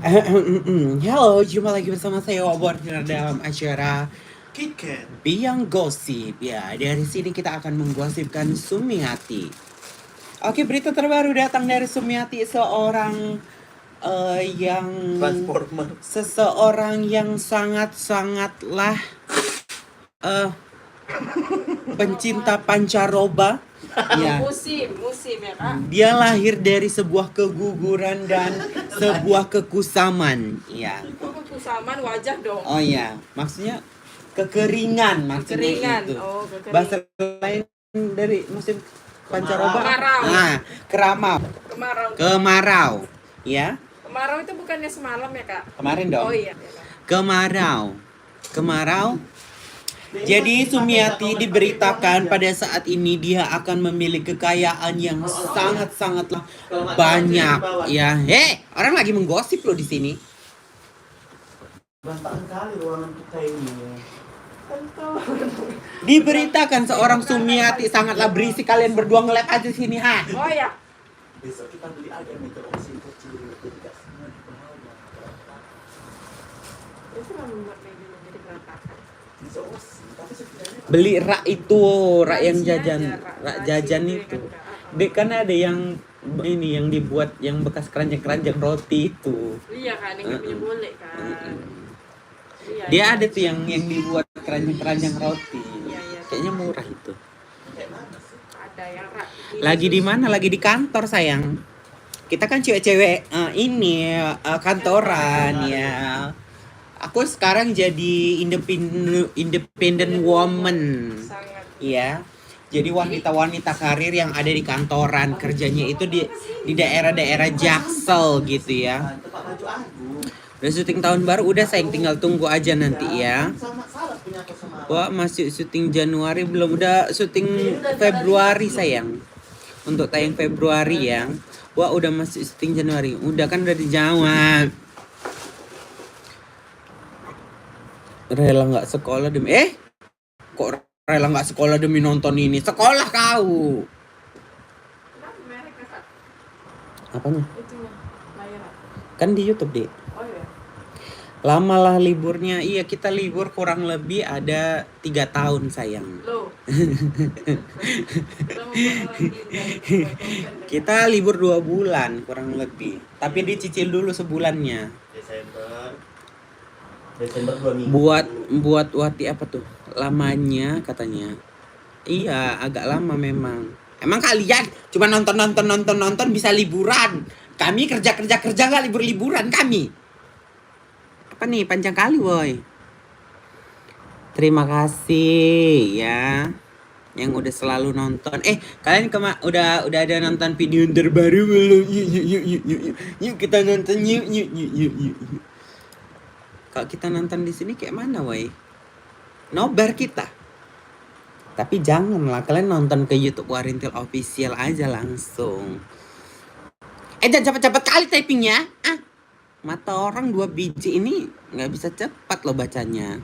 Halo, jumpa lagi bersama saya Wabordir dalam acara KitKat. Biang Gosip. Ya, dari sini kita akan menggosipkan Sumiati. Oke, berita terbaru datang dari Sumiati, yang Transformer. seseorang yang sangat-sangatlah eh, pencinta pancaroba. Ya, musim ya kak. dia lahir dari sebuah keguguran dan sebuah kekusaman. Ya. Kok kekusaman wajah dong. Oh ya, maksudnya kekeringan maksudnya Kekeringan. itu. Oh, kekeringan. Bahasa lain dari musim pancaroba. Kemarau. Nah, keramau. Kemarau. Kemarau. Ya, Kemarau itu bukannya semalam ya kak? kemarin dong. Oh iya. Kemarau. Kemarau. Jadi Sumiati diberitakan pada saat ini dia akan memiliki kekayaan yang sangat-sangatlah banyak ya. Orang lagi menggosip loh di sini. Berantakan kali ruangan kita ini. Diberitakan seorang Sumiati sangatlah berisik, kalian berdua nge-lab aja sini ha. Oh iya. Besok kita beli aja meter oksi kecil jadi gak semua di bawah. Itu kan membuat meja menjadi berantakan. Meter oksi, tapi setidaknya Beli rak itu, rak yang Nasi jajan, aja, rak nasi jajan itu ya itu. kan, Kak. Dek kan ada yang ini yang dibuat yang bekas keranjang-keranjang roti itu. Iya kan, yang punya boleh kan. Iya, Dia iya. ada tuh yang dibuat keranjang-keranjang roti. Iya, iya. Kayaknya murah itu. kayak mana sih? Ada yang rak. Lagi di mana? Lagi di kantor sayang. Kita kan cewek-cewek kantoran ya. Aku sekarang jadi independent woman. Sangat. Iya. Jadi wanita-wanita karir yang ada di kantoran, kerjanya itu di daerah-daerah Jaksel gitu ya. Tempat baju Agung. Udah syuting tahun baru, udah sayang, tinggal tunggu aja nanti ya. Sama salah punya aku sama. Wah, masih syuting Januari belum, udah syuting Februari sayang. Untuk tayang Februari ya. Wah, udah masih syuting Januari. Udah kan udah dijawab. Rela nggak sekolah demi kok rela nggak sekolah demi nonton ini? Sekolah kau. Kenapa merek kak? Apanya? Itunya layanan. Kan di YouTube deh. Oh iya. Lama lah liburnya. Iya, kita libur kurang lebih ada 3 tahun sayang. Loh. Kita membuat orang tinggal. Kita libur 2 bulan kurang lebih. Tapi dicicil dulu sebulannya. Desember 2 minggu. Buat Wati apa tuh? Lamanya katanya. Iya, agak lama memang. Emang kalian cuma nonton bisa liburan? Kami kerja nggak liburan kami. Apa nih, panjang kali woy. Terima kasih ya yang udah selalu nonton. Kalian udah ada nonton video terbaru belum? Yuk kita nonton yuk. Kalau kita nonton di sini kayak mana woy? Nobar kita. Tapi janganlah kalian nonton ke YouTube Warintil Official aja langsung. Jangan cepet-cepet kali typingnya. Mata orang 2 biji ini nggak bisa cepat loh bacanya.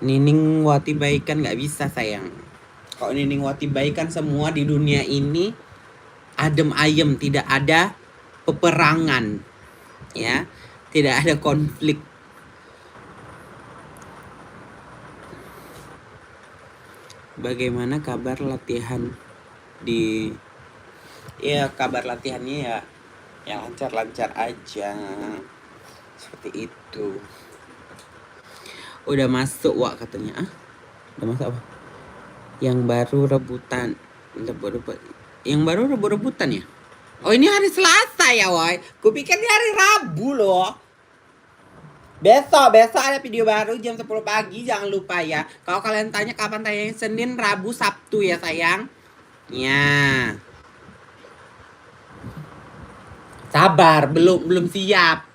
Nining Wati Baikan nggak bisa sayang. Kalau Nining Wati Baikan semua di dunia ini adem ayem, tidak ada peperangan, ya, tidak ada konflik. Bagaimana kabar latihan di? Ya kabar latihannya ya lancar aja, seperti itu. Udah masuk Wak katanya. Udah masuk apa? Yang baru rebutan. Yang baru rebut-rebutan ya? Oh ini hari Selasa ya woy. Kupikir ini hari Rabu loh. Besok ada video baru jam 10 pagi, jangan lupa ya. Kalau kalian tanya kapan tayang, Senin, Rabu, Sabtu ya sayang. Ya. Sabar, belum siap.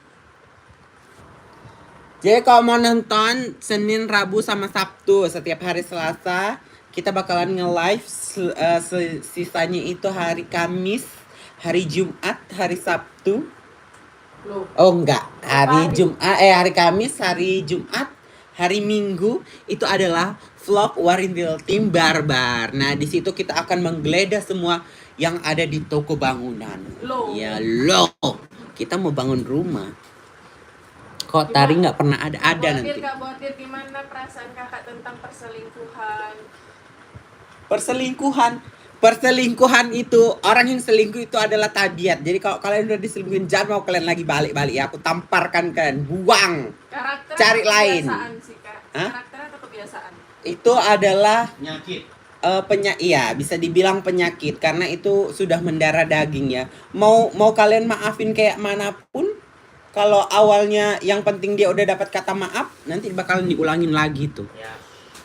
Jadi kalau mau nonton Senin, Rabu, sama Sabtu, setiap hari Selasa kita bakalan nge-live. Sisanya itu hari Kamis, hari Jumat, hari Sabtu. Loh. Oh enggak, hari Kamis, hari Jumat, hari Minggu itu adalah vlog Warintil Tim Barbar. Nah, di situ kita akan menggeledah semua yang ada di toko bangunan. Loh. Ya loh. Kita mau bangun rumah. Kok Tari nggak pernah ada nanti. Kak Botir, gimana perasaan kakak tentang perselingkuhan? Perselingkuhan itu, orang yang selingkuh itu adalah tabiat. Jadi kalau kalian udah diselingkuhin, jangan mau kalian lagi balik-balik ya. Aku tamparkan kalian, buang. Karakter Cari atau lain. kebiasaan sih, Kak? Hah? Karakter atau kebiasaan? Itu adalah Nyakit. iya, bisa dibilang penyakit karena itu sudah mendarah daging ya. Mau kalian maafin kayak manapun, kalau awalnya yang penting dia udah dapat kata maaf, nanti bakalan diulangin lagi tuh. Ya.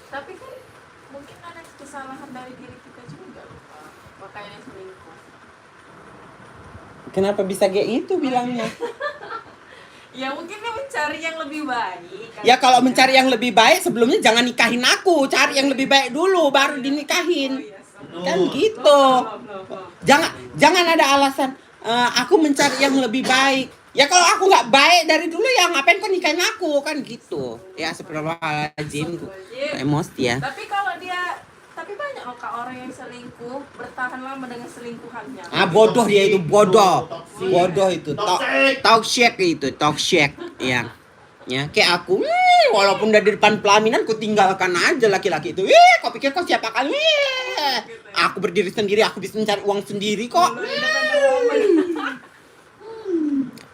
Tapi kan mungkin ada kesalahan dari diri kita juga loh, Kak. Makanya selingkuh. Kenapa bisa kayak itu bilangnya? Ya mungkin dia mencari yang lebih baik. Kan? Ya kalau mencari yang lebih baik sebelumnya jangan nikahin aku, cari yang lebih baik dulu baru dinikahin. Oh, yes. Kan Oh. gitu. Loh. Jangan ada alasan aku mencari yang lebih baik. Ya kalau aku nggak baik dari dulu ya ngapain kau nikahin aku kan gitu. Ya astagfirullahaladzim, emosi ya. Tapi banyak loh Kak orang yang selingkuh bertahan lama dengan selingkuhannya. Bodoh dia itu, bodoh. Toxic. Bodoh itu. Toxic itu, toxic. Ya. Ya, kayak aku, walaupun udah di depan pelaminan, ku tinggalkan aja laki-laki itu. Kau pikir kau siapa kali? Aku berdiri sendiri, aku bisa mencari uang sendiri kok.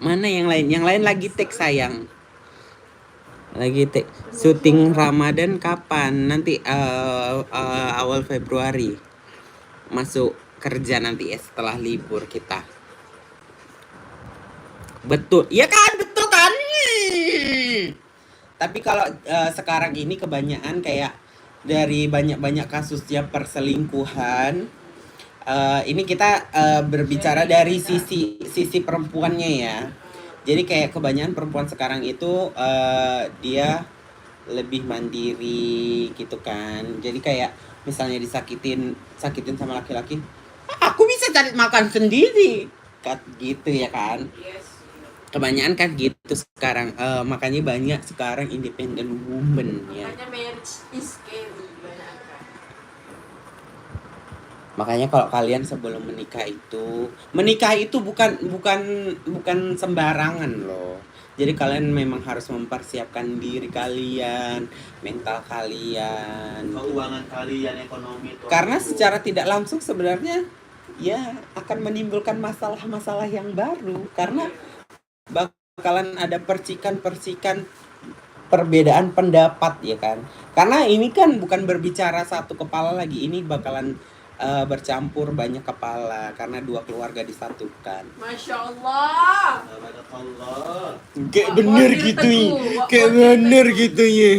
Mana yang lain? Yang lain lagi take sayang. Lagi take syuting Ramadan kapan? Nanti awal Februari. Masuk kerja nanti ya setelah libur kita. Betul. Iya kan? Betul kan? Tapi kalau sekarang ini kebanyakan kayak dari banyak-banyak kasusnya perselingkuhan. Ini kita berbicara dari sisi perempuannya ya. Jadi kayak kebanyakan perempuan sekarang itu dia lebih mandiri gitu kan. Jadi kayak misalnya sakitin sama laki-laki, aku bisa cari makan sendiri, kan gitu ya kan. Yes. Kebanyakan kan gitu sekarang. Makanya banyak sekarang independent woman ya. Makanya marriage is scary banyak kan. Makanya kalau kalian sebelum menikah itu bukan sembarangan loh. Jadi kalian memang harus mempersiapkan diri kalian, mental kalian, Keuangan kalian, ekonomi itu. karena secara tidak langsung sebenarnya ya akan menimbulkan masalah-masalah yang baru karena bakalan ada percikan-percikan perbedaan pendapat ya kan. Karena ini kan bukan berbicara satu kepala lagi, ini bakalan bercampur banyak kepala karena dua keluarga disatukan. Masya Allah. Allah. Kayak bener gitu ya. Kayak bener gitu ya.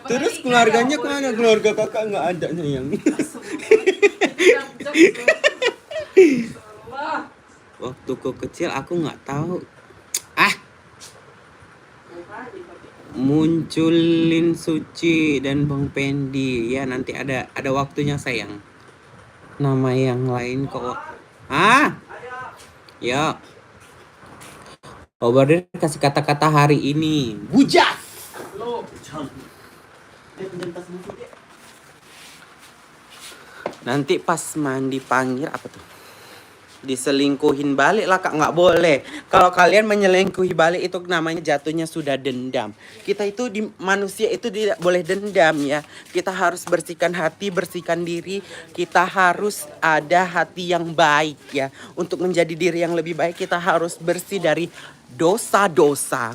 Terus keluarganya kemana? Keluarga kakak nggak ada sayang. Waktu ku kecil aku nggak tahu. Munculin Suci dan Bang Pendi ya, nanti ada waktunya sayang. Nama yang lain kok. Ya. Obadir kasih kata-kata hari ini. Bujas. Lo jam. Pinjam tas musik ya. Nanti pas mandi panggil apa tuh? Diselingkuhin balik lah kak, nggak boleh. Kalau kalian menyelingkuhi balik itu namanya jatuhnya sudah dendam. Kita itu manusia itu tidak boleh dendam ya. Kita harus bersihkan hati, bersihkan diri. Kita harus ada hati yang baik ya. Untuk menjadi diri yang lebih baik kita harus bersih dari dosa-dosa.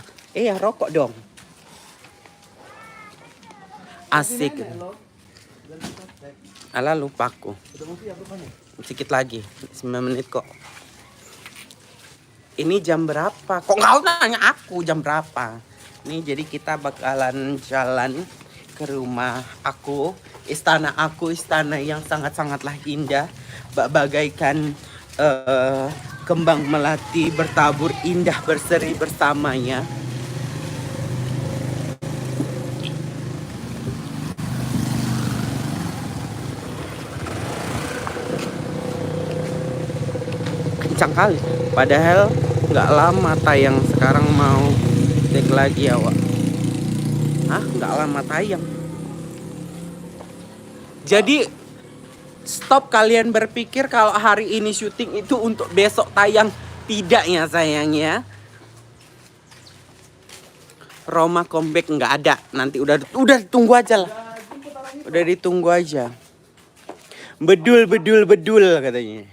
Rokok dong. Asik. Alah lupa aku. Sedikit lagi, 9 menit kok. Ini jam berapa? Kok nggak nanya aku jam berapa? Nih jadi kita bakalan jalan ke rumah aku. Istana yang sangat-sangatlah indah. Bagaikan kembang melati bertabur indah berseri bersamanya. Kencang kali, padahal nggak lama tayang, sekarang mau take lagi ya Wak. Nggak lama tayang. Jadi stop kalian berpikir kalau hari ini syuting itu untuk besok tayang. Tidak ya sayang ya. Roma comeback nggak ada. Nanti udah ditunggu aja lah. Udah ditunggu aja. Bedul katanya.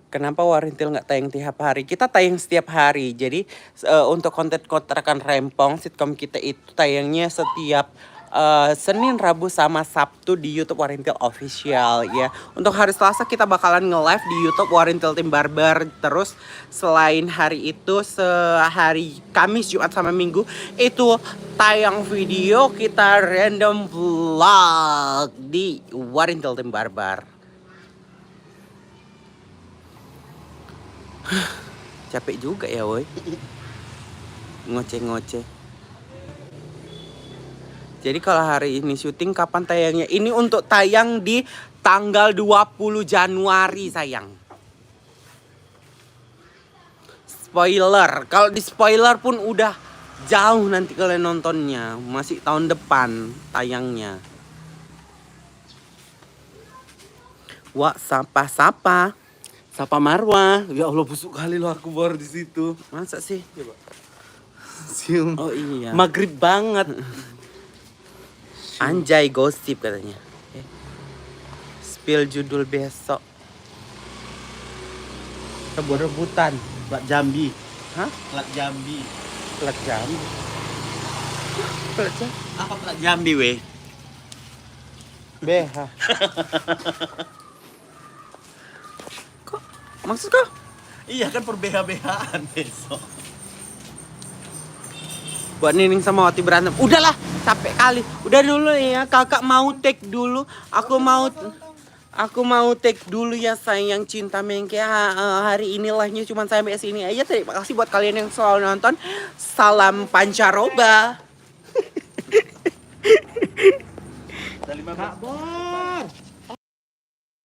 Kenapa Warintil nggak tayang tiap hari? Kita tayang setiap hari. Jadi untuk konten kontrakan rempong sitkom kita itu tayangnya setiap Senin, Rabu, sama Sabtu di YouTube Warintil Official ya. Untuk hari Selasa kita bakalan nge-live di YouTube Warintil Tim Barbar. Terus selain hari itu sehari Kamis, Jumat sama Minggu itu tayang video kita random vlog di Warintil Tim Barbar. Capek juga ya woi. Ngoceh-ngoceh. Jadi kalau hari ini syuting kapan tayangnya? Ini untuk tayang di tanggal 20 Januari sayang. Spoiler. Kalau di spoiler pun udah jauh nanti kalian nontonnya. Masih tahun depan tayangnya. Wah, sapa Marwah. Ya Allah, busuk kali lo aku baru di situ. Masa sih? Coba. Sium. Oh iya. Maghrib banget. Anjay gosip katanya. Spill judul besok. Rebut-rebutan. Plat Jambi. Hah? Plat Jambi. Plat Jambi. Plat Jambi. Apa plat Jambi weh? BH. Kok? Maksud kau? Iya kan per BH-BH-an besok. Buat Nining sama Wati berantem. Udahlah, capek kali. Udah dulu ya, kakak mau take dulu. Aku mau take dulu ya sayang cinta mengke. Hari ini live-nya cuma sampai sini aja. Terima kasih buat kalian yang selalu nonton. Salam pancaroba. Kak Boy.